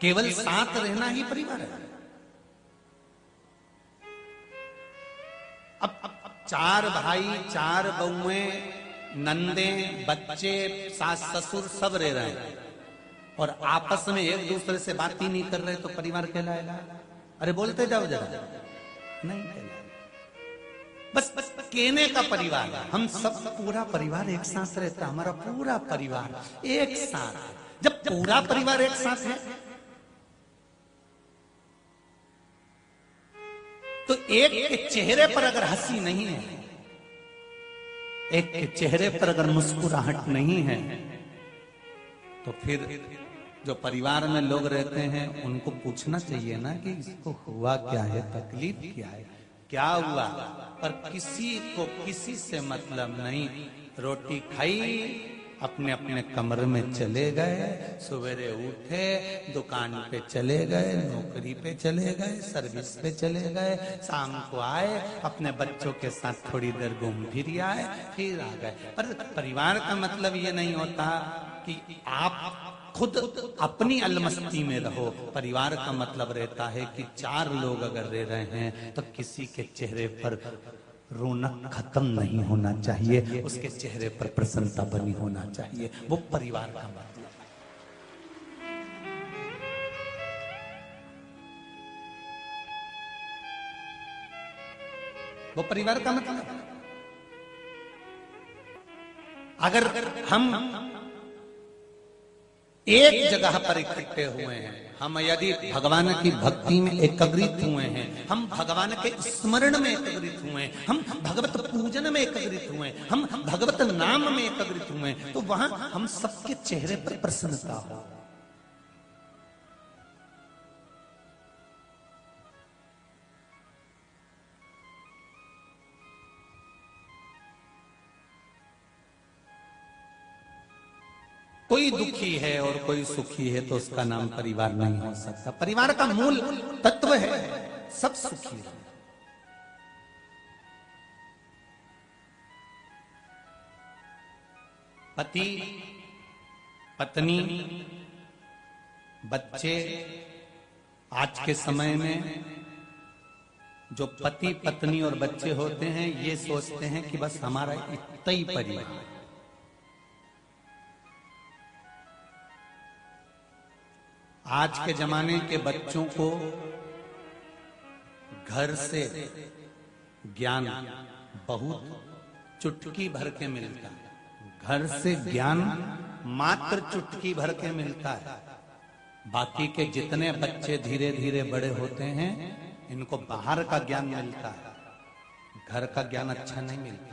केवल साथ रहना ही परिवार है। अब 4 भाई, 4 बहुएं, नंदे, बच्चे, सास ससुर सब रह रहे हैं और आपस में एक दूसरे से बात ही नहीं कर रहे तो परिवार कहलाएगा? अरे बोलते जाओ जरा, नहीं कहलाएगा। बस कहने का परिवार। हम सब पूरा परिवार एक साथ रहता, हमारा पूरा परिवार एक साथ है। जब पूरा परिवार एक साथ है तो एक के चेहरे पर अगर हंसी नहीं है, एक के चेहरे पर अगर मुस्कुराहट नहीं है, तो फिर जो परिवार में लोग रहते हैं उनको पूछना चाहिए ना कि इसको हुआ क्या है, तकलीफ क्या है, क्या हुआ। पर किसी को किसी से मतलब नहीं। रोटी खाई, अपने अपने कमरे में चले गए, सवेरे उठे, दुकान पे चले गए, नौकरी पे चले गए, सर्विस पे चले गए, शाम को आए, अपने बच्चों के साथ थोड़ी देर घूम फिर आए, फिर आ गए। पर परिवार का मतलब ये नहीं होता कि आप खुद अपनी अलमस्ती में रहो। परिवार का मतलब रहता है कि 4 लोग अगर रह रहे हैं तो किसी के चेहरे पर रौनक खत्म नहीं होना चाहिए, उसके चेहरे पर प्रसन्नता बनी होना चाहिए। वो परिवार का मतलब है। वो परिवार का मतलब है। अगर हम एक जगह पर इकट्ठे हुए हैं, हम यदि भगवान की भक्ति में एकाग्रित हुए हैं, हम भगवान के स्मरण में एकाग्रित हुए, हम भगवत पूजन में एकाग्रित हुए, हम भगवत नाम में एकाग्रित हुए, तो वहां हम सबके चेहरे पर प्रसन्नता हो। कोई दुखी है और कोई सुखी है तो उसका नाम परिवार नहीं हो सकता। परिवार का मूल तत्व है सब सुखी है। पति, पत्नी, बच्चे। आज के समय में जो पति, पत्नी और बच्चे होते हैं ये सोचते हैं कि बस हमारा इतना ही परिवार। आज के जमाने के बच्चों को घर से ज्ञान बहुत चुटकी भर के मिलता है। घर से ज्ञान मात्र चुटकी भर के मिलता है। बाकी के जितने बच्चे धीरे धीरे बड़े होते हैं इनको बाहर का ज्ञान मिलता है, घर का ज्ञान अच्छा नहीं मिलता।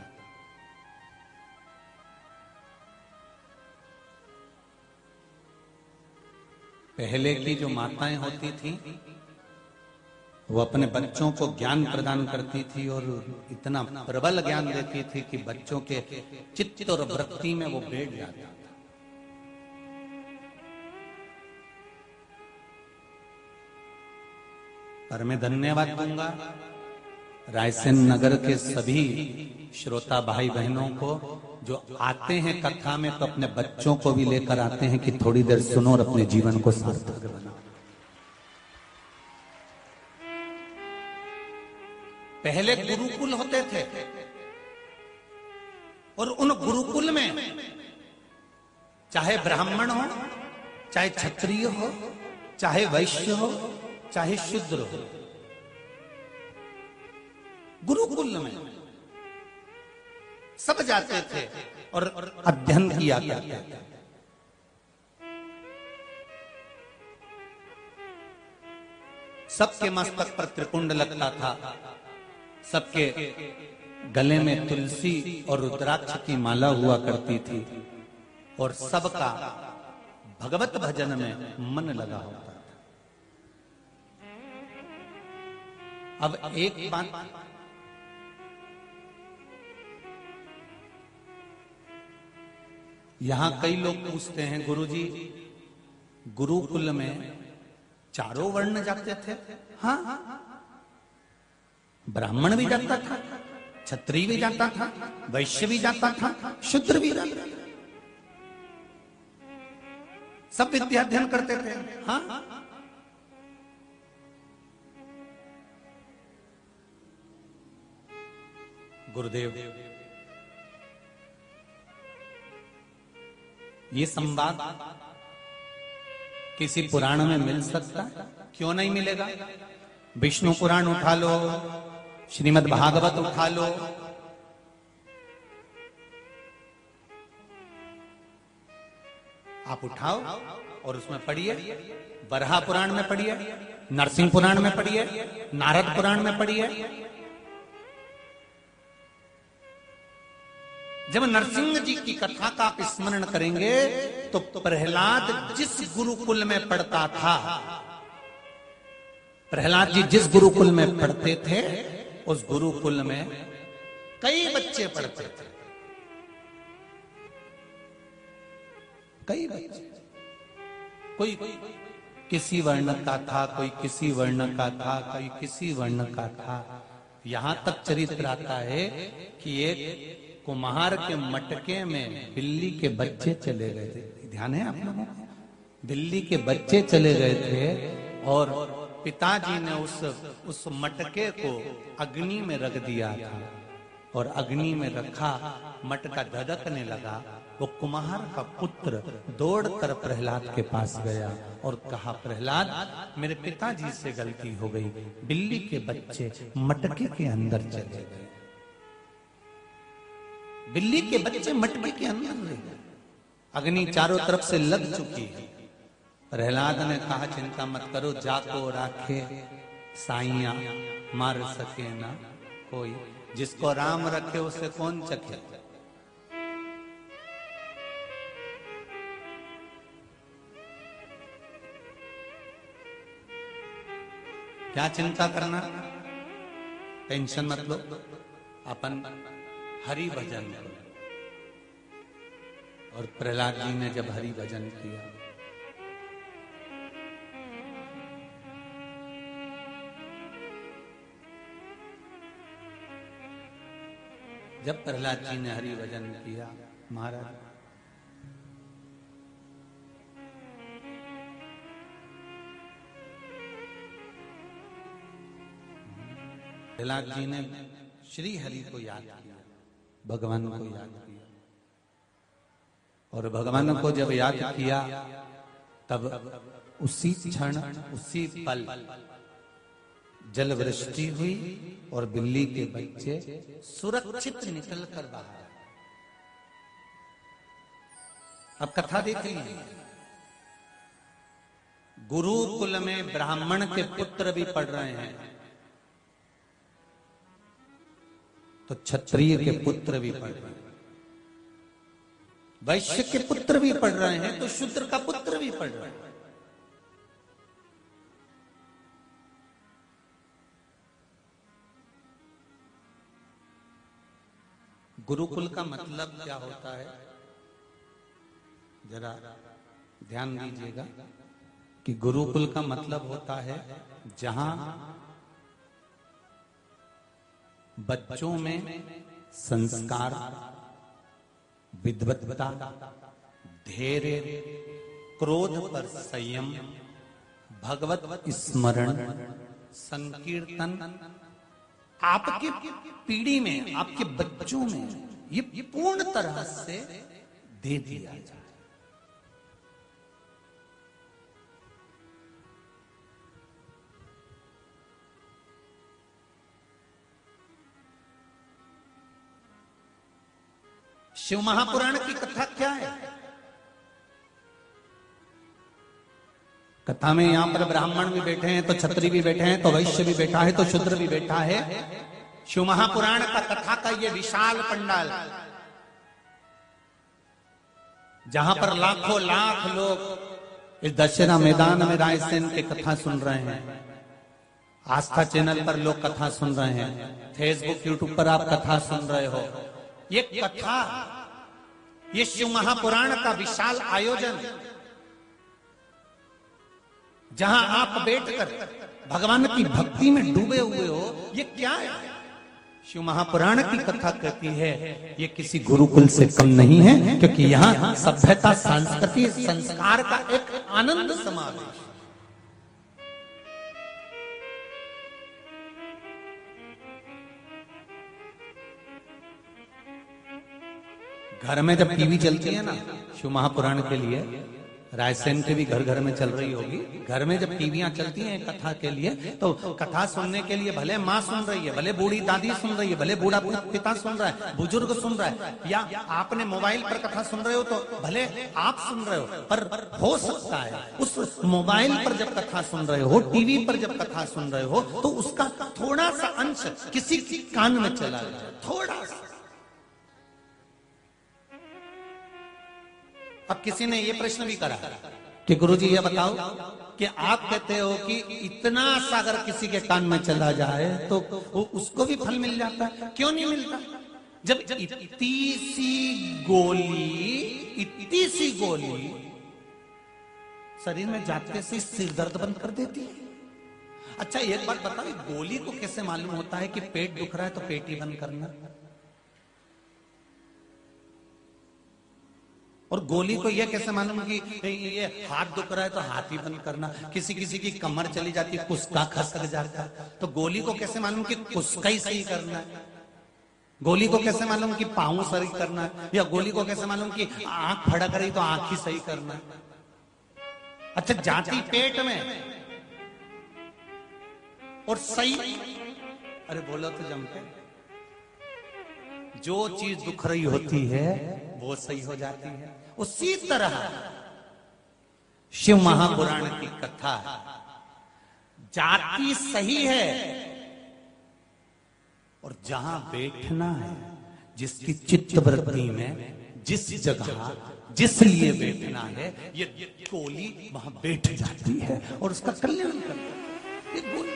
पहले की जो माताएं होती थी वो अपने बच्चों को ज्ञान प्रदान करती थी और इतना प्रबल ज्ञान देती थी कि बच्चों के चित्त और वृत्ति में वो बैठ जाता था। पर मैं धन्यवाद दूंगा रायसेन नगर के सभी श्रोता भाई बहनों को जो आते हैं कथा में तो अपने बच्चों को भी लेकर आते हैं कि थोड़ी देर सुनो और अपने जीवन को सार्थक बनाओ। पहले गुरुकुल होते थे और उन गुरुकुल में चाहे ब्राह्मण हो, चाहे क्षत्रिय हो, चाहे वैश्य हो, चाहे शूद्र हो, गुरुकुल में सब जाते थे और अध्ययन किया करते थे। सबके मस्तक पर त्रिपुंड लगता था, सबके गले में तुलसी और रुद्राक्ष की माला हुआ करती थी और सबका भगवत भजन में मन लगा होता था। अब एक बात यहां कई लोग पूछते हैं, गुरुजी गुरुकुल में चारों वर्ण जाते थे? हाँ, ब्राह्मण भी जाता था, क्षत्रिय भी जाता था, वैश्य भी जाता था, शूद्र भी जाता था, सब विद्या अध्ययन करते थे। हाँ, गुरुदेव, ये संवाद किसी पुराण में मिल सकता है? क्यों नहीं मिलेगा? विष्णु पुराण उठा लो, श्रीमद् भागवत उठा लो, आप उठाओ और उसमें पढ़िए। बरहा पुराण में पढ़िए, नरसिंह पुराण में पढ़िए, नारद पुराण में पढ़िए। जब नरसिंह जी की कथा का आप स्मरण करेंगे तो प्रहलाद जिस गुरुकुल में पढ़ता था, प्रहलाद जी जिस गुरुकुल में पढ़ते थे, उस गुरुकुल में कई बच्चे पढ़ते थे, कई बच्चे। कोई किसी वर्ण का था, कोई किसी वर्ण का था, कोई किसी वर्ण का था। यहां तक चरित्र आता है कि एक कुम्हार के मटके में बिल्ली के बच्चे चले गए थे। ध्यान है आप लोगों को? बिल्ली के बच्चे चले गए थे और पिताजी ने उस मटके को अग्नि में रख दिया था और अग्नि में रखा, मटका धधकने लगा। वो कुम्हार का पुत्र दौड़कर प्रहलाद के पास गया और कहा, प्रहलाद, मेरे पिताजी से गलती हो गई, बिल्ली के बच्चे मटके के अंदर चले गए। बिल्ली के बच्चे मटके के अंदर ले गए, अग्नि चारों तरफ से लग चुकी है। प्रहलाद ने कहा, चिंता मत करो, जाको राखे साइया, मार सके ना कोई, जिसको राम रखे उसे कौन चखे। क्या चिंता करना, टेंशन मत लो, अपन हरि भजन करो। और प्रहलाद जी ने जब हरि भजन किया, जब प्रहलाद जी ने हरि भजन किया, महाराज प्रहलाद जी ने श्री हरि को याद किया, भगवान को याद किया। और भगवान को जब याद किया तब उसी क्षण, उसी पल जल वृष्टि हुई और बिल्ली के बच्चे सुरक्षित निकलकर बाहर आए। अब कथा देखिए, गुरुकुल में ब्राह्मण के पुत्र भी पढ़ रहे हैं तो क्षत्रिय के पुत्र भी पढ़ रहे हैं, वैश्य के पुत्र भी पढ़ रहे हैं तो शूद्र का पुत्र भी पढ़ रहे हैं। गुरुकुल का मतलब क्या होता है, जरा ध्यान दीजिएगा कि गुरुकुल का मतलब होता है जहां बच्चों में संस्कार, विद्वत्ता, धैर्य, क्रोध पर संयम, भगवत स्मरण, संकीर्तन, आपकी पीढ़ी में, आपके बच्चों में ये पूर्ण तरह से दे दिया जाए। शिव महापुराण की कथा क्या है? कथा में यहां पर ब्राह्मण भी बैठे हैं तो क्षत्रिय भी बैठे हैं तो वैश्य भी बैठा है तो शूद्र भी बैठा है। शिव महापुराण का कथा का ये विशाल पंडाल, जहां पर लाखों लाख लोग इस दशहरा मैदान में रायसेन की कथा सुन रहे हैं, आस्था चैनल पर लोग कथा सुन रहे हैं, फेसबुक यूट्यूब पर आप कथा सुन रहे हो, ये कथा, ये शिव महापुराण का विशाल आयोजन, जहां आप बैठकर भगवान की भक्ति में डूबे हुए हो, ये क्या है? शिव महापुराण की कथा कहती है ये किसी गुरुकुल से कम नहीं है, क्योंकि यहाँ सभ्यता, संस्कृति, संस्कार का एक आनंद समावेश। घर में जब टीवी चलती है ना, शिव महापुराण के लिए, रायसेन के भी घर घर में चल रही होगी, घर में जब टीवियां चलती हैं कथा के लिए, तो कथा सुनने के लिए भले माँ सुन रही है, भले बूढ़ी दादी सुन रही है, भले बूढ़ा पिता सुन रहा है, बुजुर्ग सुन रहा है, या आपने मोबाइल पर कथा सुन रहे हो तो भले आप सुन रहे हो, पर हो सकता है उस मोबाइल पर जब कथा सुन रहे हो, टीवी पर जब कथा सुन रहे हो, तो उसका थोड़ा सा अंश किसी कान में चला जाए, थोड़ा सा। अब किसी ने ये प्रश्न भी करा कि गुरुजी ये बताओ कि आप कहते हो कि इतना सा अगर किसी के कान में चला जाए तो उसको भी फल मिल जाता है, क्यों नहीं मिलता? जब इतनी सी गोली शरीर में जाते से सिर दर्द बंद कर देती है। अच्छा एक बात बताओ, गोली को कैसे मालूम होता है कि पेट दुख रहा है तो पेट ही बंद करना, और गोली को यह कैसे मालूम कि ये हाथ दुख रहा है तो हाथ ही बंद करना? किसी किसी की कमर चली जाती है, कुस्का खसक जाता है, तो गोली को कैसे मालूम कि कुस्का ही सही करना है? गोली को कैसे मालूम कि पाँव सही करना है? या गोली को कैसे मालूम कि आंख फड़क रही तो आंख ही सही करना है? अच्छा जाती पेट में और सही, अरे बोलो तो जमते, जो चीज दुख रही होती है वो सही हो जाती है। उसी तरह शिव महापुराण की कथा जाती सही है, और जहां बैठना है, जिसकी चित्तवृत्ति में जिस जगह जिस लिए बैठना है, ये गोली वहां बैठ जाती है और उसका कल्याण करती है। ये गोली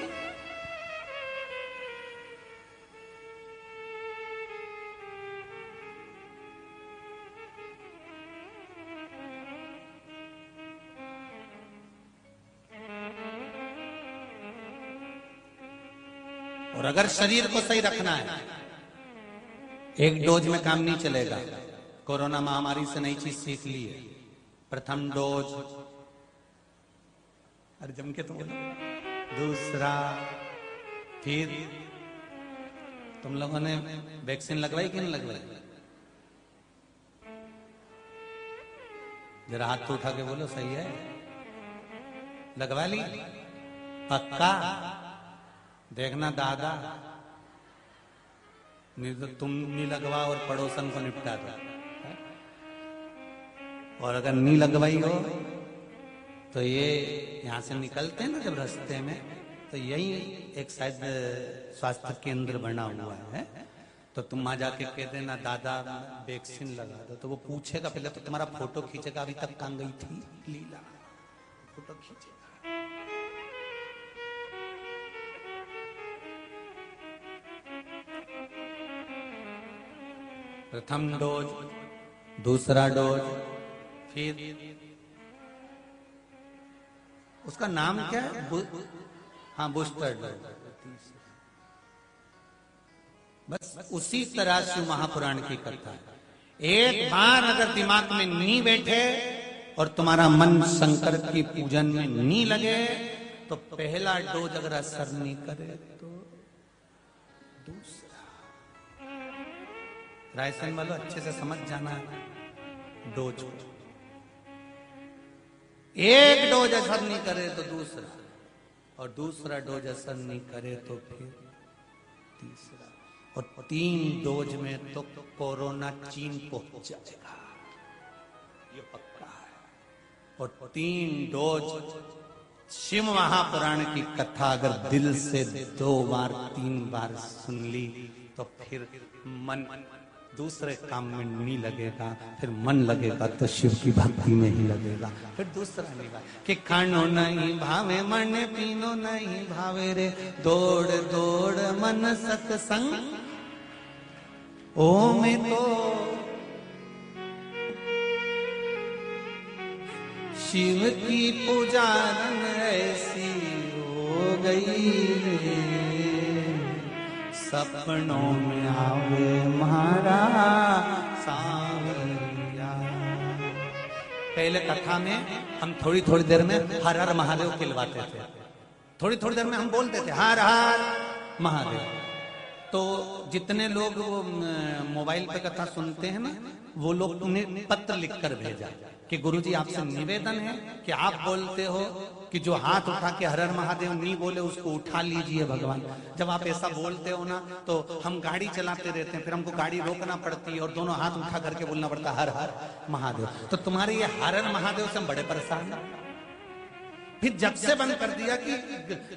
और अगर शरीर को सही रखना है, एक डोज में काम नहीं चलेगा। कोरोना महामारी से नई चीज सीख ली है, प्रथम डोज, अरे जम के तो बोलो, दूसरा, फिर तुम लोगों ने वैक्सीन लगवाई कि नहीं लगवाई? जरा हाथ तो उठा के बोलो, सही है, लगवा ली? पक्का? देखना दादा, नहीं तो तुम नहीं लगवा और पड़ोसन को निपटा दो। और अगर नहीं लगवाई हो तो ये यहां से निकलते हैं ना जब रास्ते में, तो यही एक शायद स्वास्थ्य केंद्र बना हुआ है, तो तुम वहां जाके कह देना दादा वैक्सीन लगा दो, तो वो पूछेगा पहले तो तुम्हारा फोटो खींचेगा, अभी तक कहां गई थी लीला, फोटो खींचेगा। प्रथम डोज, दूसरा डोज, फिर उसका नाम क्या है? हाँ, बूस्टर डोज। बस उसी तरह शिव महापुराण की कथा है। एक बार अगर दिमाग में नहीं बैठे और तुम्हारा मन शंकर की पूजन में नहीं लगे, तो पहला डोज अगर असर नहीं करे तो दूसरा। रायसेन वालों अच्छे से समझ जाना डोज, एक डोज असर नहीं करे तो दूसरा, और दूसरा डोज असर नहीं करे तो फिर तीसरा, और 3 डोज में तो कोरोना चीन पहुंच जाएगा, ये पक्का है। और 3 डोज शिव महापुराण की कथा अगर दिल से 2 बार 3 बार सुन ली तो फिर मन दूसरे काम में नहीं लगेगा, फिर मन लगेगा तो शिव की भक्ति में ही लगेगा। फिर दूसरा नहीं कि खानो नहीं भावे मन पीनो नहीं भावे रे, दौड़ दौड़ मन सत्संग ओ में तो शिव की पुजारन ऐसी हो गई रे, सपनों में आवे महारा सांवरिया। पहले कथा में हम थोड़ी थोड़ी देर में हर हर महादेव खिलवाते थे, थोड़ी थोड़ी देर में हम बोलते थे हर हर महादेव, तो जितने लोग वो मोबाइल पे कथा सुनते हैं ना, वो लोग ने पत्र लिखकर भेजा कि गुरुजी आपसे निवेदन है कि आप बोलते हो कि जो हाथ उठा के हर हर महादेव नहीं बोले उसको उठा लीजिए भगवान। जब आप ऐसा बोलते हो ना तो हम गाड़ी चलाते रहते हैं, फिर हमको गाड़ी रोकना पड़ती है और दोनों हाथ उठा करके बोलना पड़ता है हर हर महादेव। तो तुम्हारे ये हर हर महादेव से हम बड़े परेशान हैं। फिर जब से बंद कर दिया कि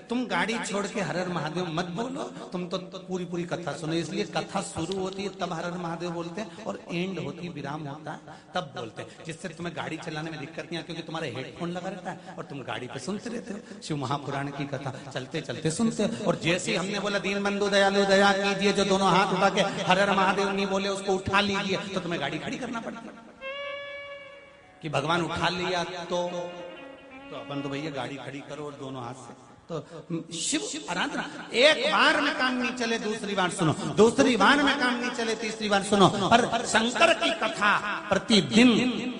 तुम गाड़ी छोड़ के हर हर महादेव मत बोलो, तुम तो पूरी पूरी कथा सुनो। इसलिए कथा शुरू होती है तब हर हर महादेव बोलते हैं और एंड होती विराम होता है तब बोलते हैं, जिससे तुम्हें गाड़ी चलाने में दिक्कत नहीं है, क्योंकि तुम्हारे हेडफोन लगा रहता है और तुम गाड़ी पे सुनते रहते हो शिव महापुराण की कथा चलते चलते सुनते हो। और जैसे ही हमने बोला दीन बंधु दयालु दया कीजिए, जो दोनों हाथ उठा के हर हर महादेव नहीं बोले उसको उठा लीजिए, तो तुम्हें गाड़ी खड़ी करना पड़ता है कि भगवान उठा लिया तो अपन तो भैया गाड़ी खड़ी करो और दोनों हाथ से। तो शिव आराधना एक बार में काम नहीं चले, दूसरी बार सुनो, दूसरी बार में काम नहीं चले, तीसरी बार सुनो। पर शंकर की कथा प्रतिदिन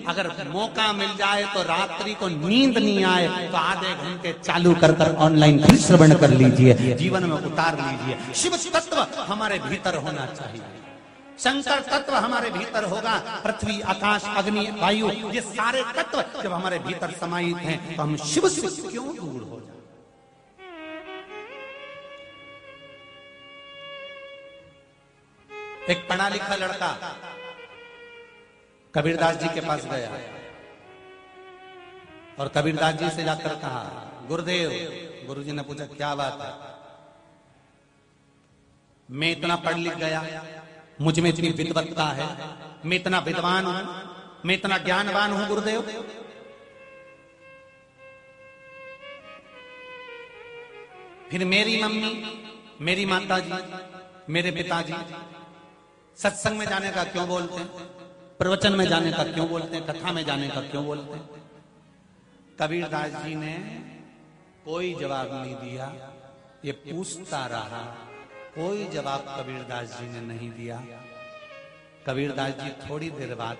अगर मौका मिल जाए तो रात्रि को नींद नहीं आए तो आधे घंटे चालू कर ऑनलाइन फिर श्रवण कर लीजिए, जीवन में उतार लीजिए। शिव तत्व हमारे भीतर होना चाहिए, शंकर तत्व हमारे भीतर होगा। पृथ्वी आकाश अग्नि वायु ये सारे तत्व जब हमारे भीतर समाहित हैं तो हम शिव से क्यों दूर हो जाए। एक पढ़ा लिखा लड़का कबीरदास जी के पास गया और कबीरदास जी से जाकर कहा गुरुदेव। गुरुजी ने पूछा क्या बात है? मैं इतना पढ़ लिख गया, मुझ में इतनी विद्वत्ता है, मैं इतना विद्वान हूं, मैं इतना ज्ञानवान हूं गुरुदेव। फिर मेरी मम्मी, मेरी माताजी, मेरे पिताजी सत्संग में जाने का क्यों बोलते हैं, प्रवचन में जाने का क्यों बोलते हैं, कथा में जाने का क्यों बोलते हैं? कबीरदास जी ने कोई जवाब नहीं दिया, ये पूछता रहा, कोई जवाब कबीरदास जी ने नहीं दिया। कबीरदास जी थोड़ी देर बाद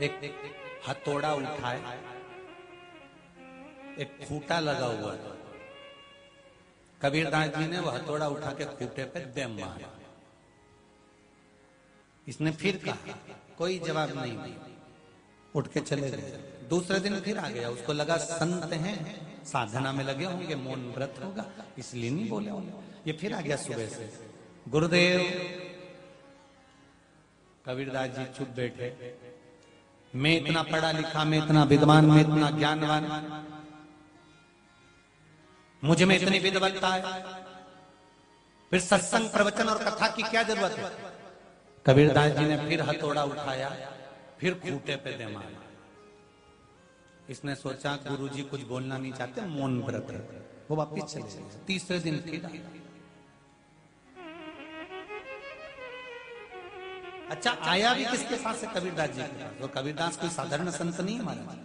एक हथौड़ा उठाए, एक खूंटा लगा हुआ था, कबीरदास जी ने वो हथौड़ा उठा के खूंटे पे दे मारा। इसने फिर कहा, कोई जवाब नहीं दिया, उठ के चले गए। दूसरे दिन फिर आ गया, उसको लगा संत हैं, साधना में लगे होंगे, मौन व्रत होगा, इसलिए नहीं बोले होंगे। ये फिर आ गया सुबह से, गुरुदेव। कबीरदास जी चुप बैठे, मैं इतना पढ़ा लिखा, मैं इतना विद्वान, मैं इतना ज्ञानवान, मुझे में इतनी विद्वत्ता है, फिर सत्संग प्रवचन और कथा की क्या जरूरत है? कबीरदास जी ने फिर हथौड़ा उठाया, फिर खूंटे पे दे मारा। इसने सोचा गुरुजी कुछ बोलना नहीं चाहते, मौन व्रत है, वो वापिस चले गए। तीसरे दिन फिर अच्छा आया भी किसके पास है? कबीरदास जी के पास। और कबीरदास कोई साधारण संत नहीं है महाराज,